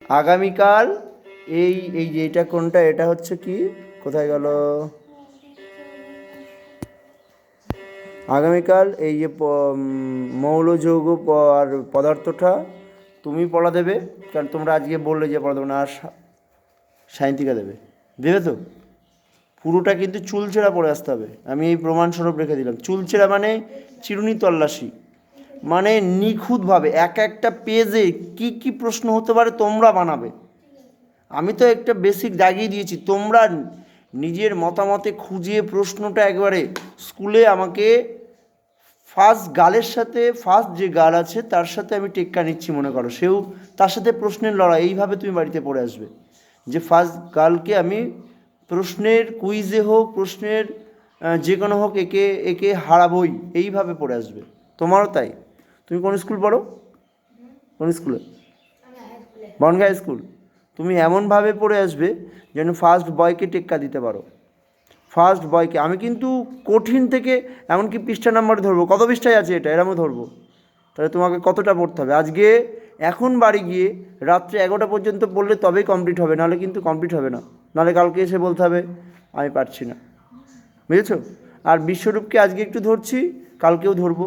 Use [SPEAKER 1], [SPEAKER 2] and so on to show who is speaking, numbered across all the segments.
[SPEAKER 1] আগামীকাল এই এই যে এটা কোনটা, এটা হচ্ছে কি, কোথায় গেল, আগামীকাল এই যে মৌল যৌগ আর পদার্থটা তুমি পড়া দেবে, কারণ তোমরা আজকে বললে যে পড়া দেবে না, আর সায়ন্তিকা দেবে, দেবে তো? পুরোটা কিন্তু চুলচেরা পড়ে আসতে হবে, আমি এই প্রমাণস্বরূপ রেখে দিলাম। চুলচেরা মানে চিরুনি তল্লাশি, মানে নিখুঁতভাবে এক একটা পেজে কি কি প্রশ্ন হতে পারে তোমরা বানাবে। আমি তো একটা বেসিক দাগিয়ে দিয়েছি, তোমরা নিজের মতামতে খুঁজে প্রশ্নটা একবারে স্কুলে আমাকে ফার্স্ট গার্লের সাথে, ফার্স্ট যে গার্ল আছে তার সাথে আমি টেক্কা নিচ্ছি মনে করো, সেও তার সাথে প্রশ্নের লড়াই, এইভাবে তুমি বাড়িতে পড়ে আসবে যে ফার্স্ট গার্লকে আমি প্রশ্নের কুইজে হোক, প্রশ্নের যে কোনো হোক, একে একে হারাবই, এইভাবে পড়ে আসবে। তোমারও তাই। তুমি কোন স্কুল পড়ো? কোন স্কুলে? Bangaon high school. তুমি এমনভাবে পড়ে আসবে যেন ফার্স্ট বয়কে টেক্কা দিতে পারো। ফার্স্ট বয়কে আমি কিন্তু কঠিন থেকে এমনকি পৃষ্ঠা নাম্বার ধরবো, কত পৃষ্ঠায় আছে এটা এরমও ধরবো, তাহলে তোমাকে কতটা পড়তে হবে আজকে। এখন বাড়ি গিয়ে রাত্রে 11টা পর্যন্ত পড়লে তবেই কমপ্লিট হবে, নাহলে কিন্তু কমপ্লিট হবে না, নাহলে কালকে এসে বলতে হবে আমি পারছি না, বুঝেছো? আর বিশ্বরূপকে আজকে একটু ধরছি, কালকেও ধরবো,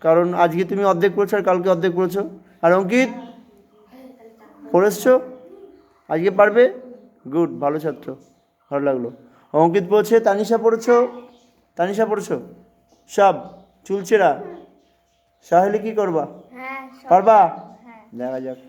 [SPEAKER 1] কারণ আজকে তুমি অর্ধেক পড়েছো আর কালকে অর্ধেক পড়েছো। আর অঙ্কিত পড়েছো আজকে, পারবে? গুড, ভালো ছাত্র, ভালো লাগলো। অঙ্কিত পড়ছে, তানিশা পড়েছো, তানিশা পড়েছো সব চুলচেরা। সাহেলি কি করবা? পারবা? দেখা যাক।